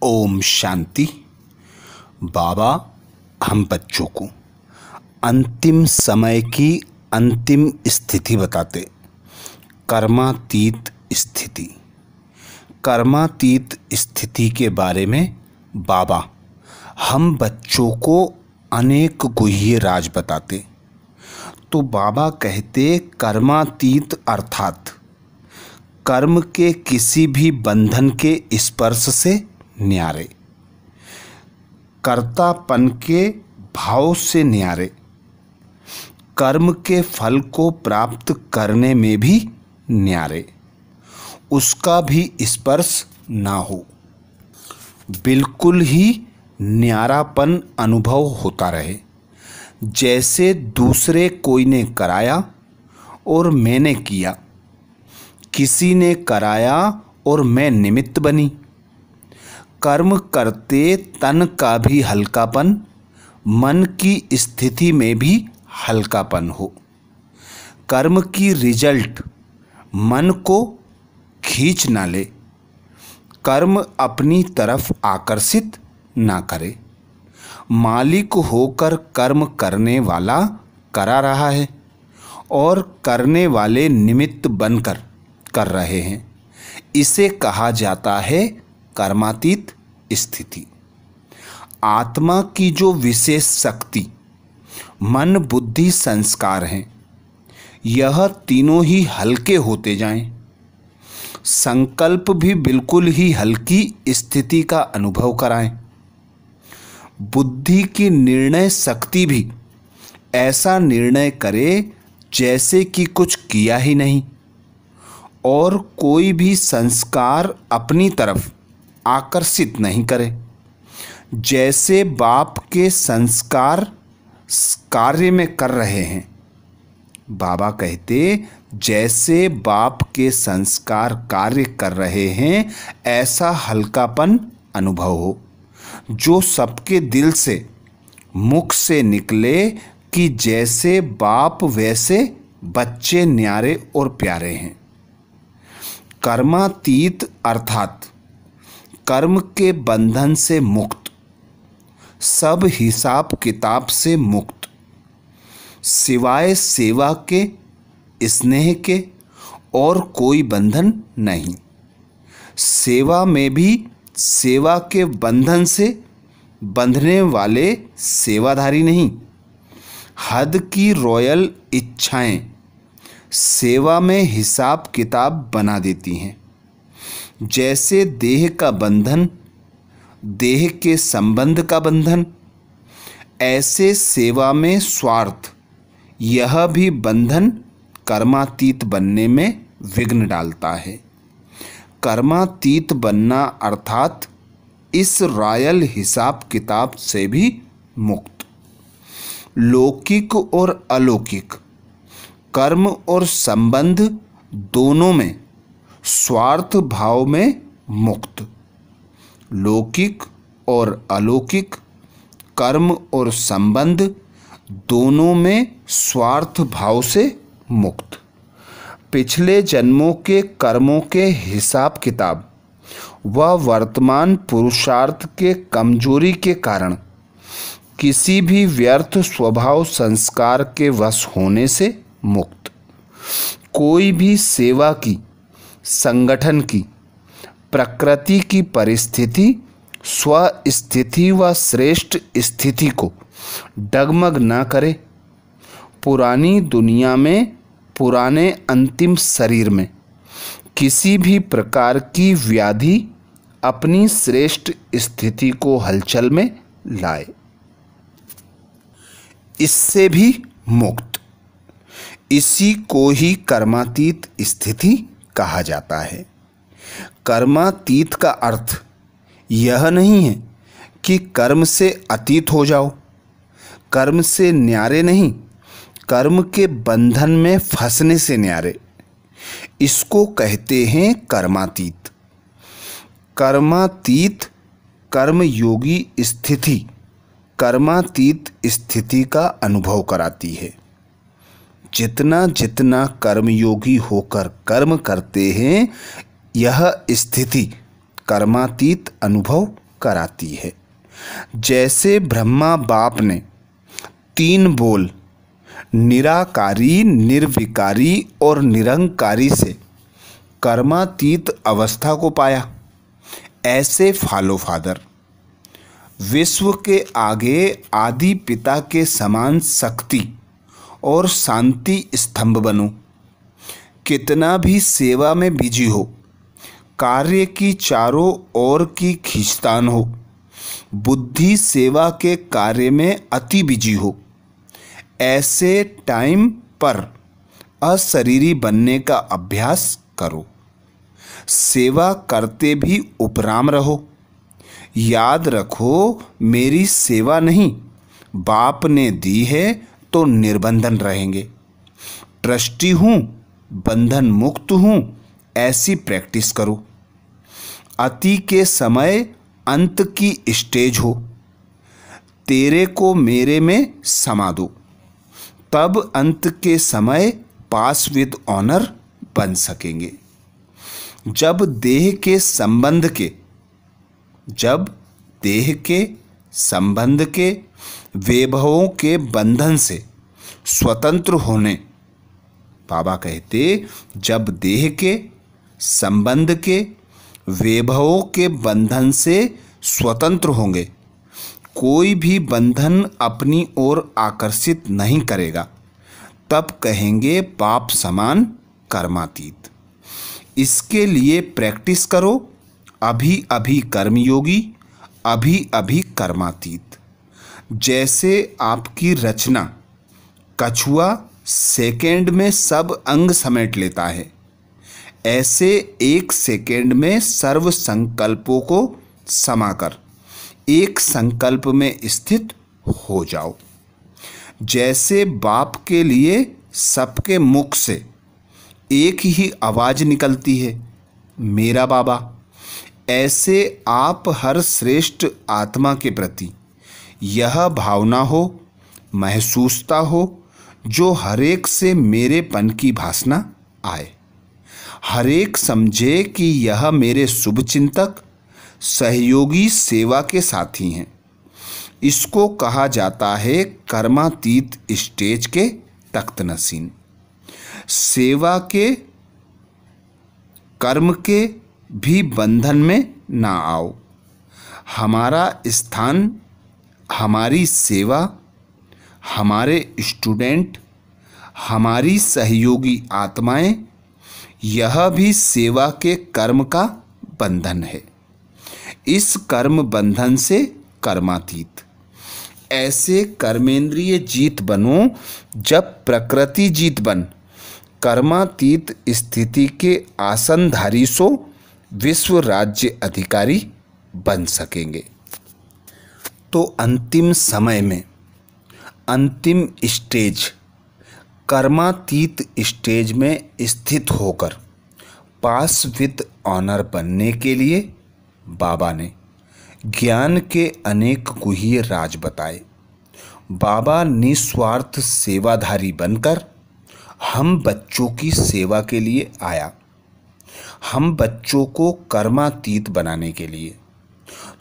ओम शांति। बाबा हम बच्चों को अंतिम समय की अंतिम स्थिति बताते। कर्मातीत स्थिति। कर्मातीत स्थिति के बारे में बाबा हम बच्चों को अनेक गुह्य राज बताते। तो बाबा कहते कर्मातीत अर्थात कर्म के किसी भी बंधन के स्पर्श से न्यारे, कर्तापन के भाव से न्यारे, कर्म के फल को प्राप्त करने में भी न्यारे, उसका भी स्पर्श ना हो, बिल्कुल ही न्यारापन अनुभव होता रहे। जैसे दूसरे कोई ने कराया और मैंने किया, किसी ने कराया और मैं निमित्त बनी। कर्म करते तन का भी हल्कापन, मन की स्थिति में भी हल्कापन हो। कर्म की रिजल्ट मन को खींच ना ले, कर्म अपनी तरफ आकर्षित ना करे। मालिक होकर कर्म करने वाला करा रहा है और करने वाले निमित्त बनकर कर रहे हैं। इसे कहा जाता है कर्मातीत स्थिति। आत्मा की जो विशेष शक्ति मन, बुद्धि, संस्कार हैं, यह तीनों ही हल्के होते जाएं। संकल्प भी बिल्कुल ही हल्की स्थिति का अनुभव कराएं। बुद्धि की निर्णय शक्ति भी ऐसा निर्णय करे जैसे कि कुछ किया ही नहीं, और कोई भी संस्कार अपनी तरफ आकर्षित नहीं करे। जैसे बाप के संस्कार कार्य में कर रहे हैं। बाबा कहते जैसे बाप के संस्कार कार्य कर रहे हैं, ऐसा हल्कापन अनुभव हो जो सबके दिल से, मुख से निकले कि जैसे बाप वैसे बच्चे न्यारे और प्यारे हैं। कर्मातीत अर्थात कर्म के बंधन से मुक्त, सब हिसाब किताब से मुक्त, सिवाय सेवा के, स्नेह के और कोई बंधन नहीं। सेवा में भी सेवा के बंधन से बंधने वाले सेवाधारी नहीं। हद की रॉयल इच्छाएं सेवा में हिसाब किताब बना देती हैं। जैसे देह का बंधन, देह के संबंध का बंधन, ऐसे सेवा में स्वार्थ, यह भी बंधन कर्मातीत बनने में विघ्न डालता है। कर्मातीत बनना अर्थात इस रॉयल हिसाब किताब से भी मुक्त। लौकिक और अलौकिक कर्म और संबंध दोनों में स्वार्थ भाव में मुक्त। लौकिक और अलौकिक कर्म और संबंध दोनों में स्वार्थ भाव से मुक्त। पिछले जन्मों के कर्मों के हिसाब किताब व वर्तमान पुरुषार्थ के कमजोरी के कारण किसी भी व्यर्थ स्वभाव संस्कार के वश होने से मुक्त। कोई भी सेवा की, संगठन की, प्रकृति की परिस्थिति, स्वस्थिति व श्रेष्ठ स्थिति को डगमग न करे। पुरानी दुनिया में, पुराने अंतिम शरीर में किसी भी प्रकार की व्याधि अपनी श्रेष्ठ स्थिति को हलचल में लाए, इससे भी मुक्त। इसी को ही कर्मातीत स्थिति कहा जाता है। कर्मातीत का अर्थ यह नहीं है कि कर्म से अतीत हो जाओ, कर्म से न्यारे नहीं, कर्म के बंधन में फंसने से न्यारे। इसको कहते हैं कर्मातीत। कर्मातीत कर्मयोगी स्थिति कर्मातीत स्थिति का अनुभव कराती है। जितना जितना कर्मयोगी होकर कर्म करते हैं, यह स्थिति कर्मातीत अनुभव कराती है। जैसे ब्रह्मा बाप ने 3 बोल निराकारी, निर्विकारी और निरंकारी से कर्मातीत अवस्था को पाया, ऐसे फॉलो फादर विश्व के आगे आदि पिता के समान शक्ति और शांति स्तंभ बनो। कितना भी सेवा में बिजी हो, कार्य की चारों ओर की खींचतान हो, बुद्धि सेवा के कार्य में अति बिजी हो, ऐसे टाइम पर अशरीरी बनने का अभ्यास करो। सेवा करते भी उपराम रहो। याद रखो, मेरी सेवा नहीं, बाप ने दी है तो निर्बंधन रहेंगे। ट्रस्टी हूँ, बंधन मुक्त हूँ, ऐसी प्रैक्टिस करो। अति के समय अंत की स्टेज हो, तेरे को मेरे में समा दो, तब अंत के समय पास विद ऑनर बन सकेंगे। जब देह के संबंध के वैभवों के बंधन से स्वतंत्र होने, बाबा कहते जब देह के संबंध के वैभवों के बंधन से स्वतंत्र होंगे, कोई भी बंधन अपनी ओर आकर्षित नहीं करेगा, तब कहेंगे बाप समान कर्मातीत। इसके लिए प्रैक्टिस करो। अभी अभी कर्मयोगी, अभी अभी कर्मातीत। जैसे आपकी रचना कछुआ सेकेंड में सब अंग समेट लेता है, ऐसे 1 सेकेंड में सर्व संकल्पों को समाकर एक संकल्प में स्थित हो जाओ। जैसे बाप के लिए सबके मुख से एक ही आवाज़ निकलती है, मेरा बाबा, ऐसे आप हर श्रेष्ठ आत्मा के प्रति यह भावना हो, महसूसता हो, जो हरेक से मेरेपन की भासना आए। हरेक समझे कि यह मेरे शुभचिंतक, सहयोगी, सेवा के साथी हैं। इसको कहा जाता है कर्मातीत स्टेज के तख्त नशीन। सेवा के, कर्म के भी बंधन में ना आओ। हमारा स्थान, हमारी सेवा, हमारे स्टूडेंट, हमारी सहयोगी आत्माएं, यह भी सेवा के कर्म का बंधन है। इस कर्म बंधन से कर्मातीत। ऐसे कर्मेंद्रिय जीत बनो जब प्रकृति जीत बन कर्मातीत स्थिति के आसनधारी सो विश्व राज्य अधिकारी बन सकेंगे। तो अंतिम समय में अंतिम स्टेज कर्मातीत स्टेज में स्थित होकर पास विद ऑनर बनने के लिए बाबा ने ज्ञान के अनेक गुह्य राज बताए। बाबा निस्वार्थ सेवाधारी बनकर हम बच्चों की सेवा के लिए आया, हम बच्चों को कर्मातीत बनाने के लिए।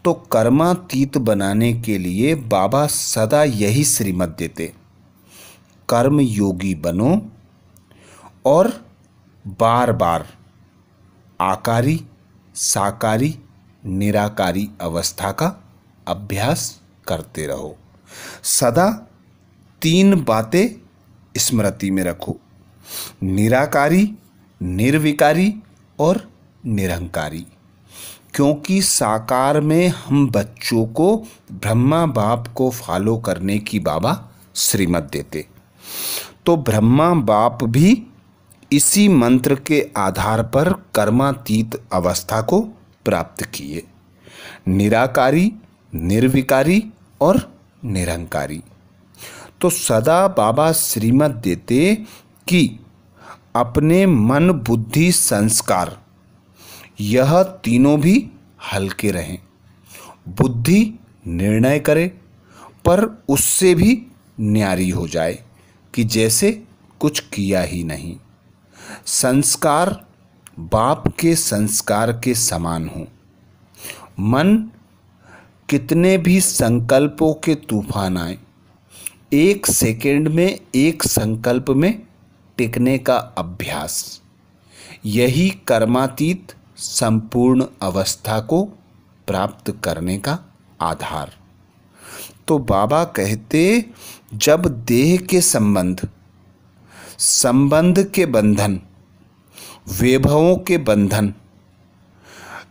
तो कर्मातीत बनाने के लिए बाबा सदा यही श्रीमत देते, कर्म योगी बनो और बार बार आकारी, साकारी, निराकारी अवस्था का अभ्यास करते रहो। सदा 3 बातें स्मृति में रखो, निराकारी, निर्विकारी और निरंकारी। क्योंकि साकार में हम बच्चों को ब्रह्मा बाप को फॉलो करने की बाबा श्रीमत देते, तो ब्रह्मा बाप भी इसी मंत्र के आधार पर कर्मातीत अवस्था को प्राप्त किए, निराकारी, निर्विकारी और निरंकारी। तो सदा बाबा श्रीमत देते कि अपने मन, बुद्धि, संस्कार यह तीनों भी हल्के रहें। बुद्धि निर्णय करे पर उससे भी न्यारी हो जाए कि जैसे कुछ किया ही नहीं। संस्कार बाप के संस्कार के समान हो। मन कितने भी संकल्पों के तूफान आए, 1 सेकंड में एक संकल्प में टिकने का अभ्यास, यही कर्मातीत संपूर्ण अवस्था को प्राप्त करने का आधार। तो बाबा कहते, जब देह के संबंध के बंधन, वैभवों के बंधन,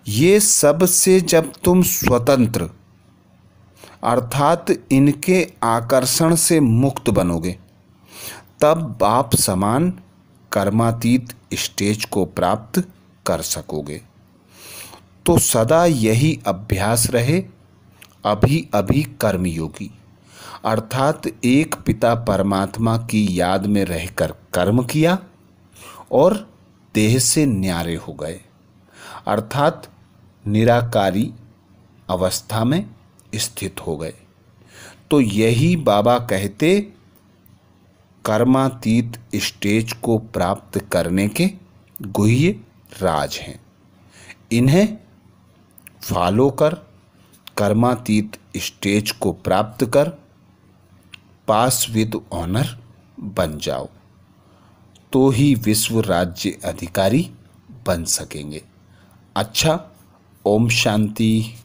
ये सब से जब तुम स्वतंत्र अर्थात इनके आकर्षण से मुक्त बनोगे, तब बाप समान कर्मातीत स्टेज को प्राप्त कर सकोगे। तो सदा यही अभ्यास रहे। अभी अभी कर्मयोगी अर्थात एक पिता परमात्मा की याद में रहकर कर्म किया और देह से न्यारे हो गए, अर्थात निराकारी अवस्था में स्थित हो गए। तो यही बाबा कहते कर्मातीत स्टेज को प्राप्त करने के गुह्य राज हैं। इन्हें फॉलो कर कर्मातीत स्टेज को प्राप्त कर पास विद ऑनर बन जाओ, तो ही विश्व राज्य अधिकारी बन सकेंगे। अच्छा, ओम शांति।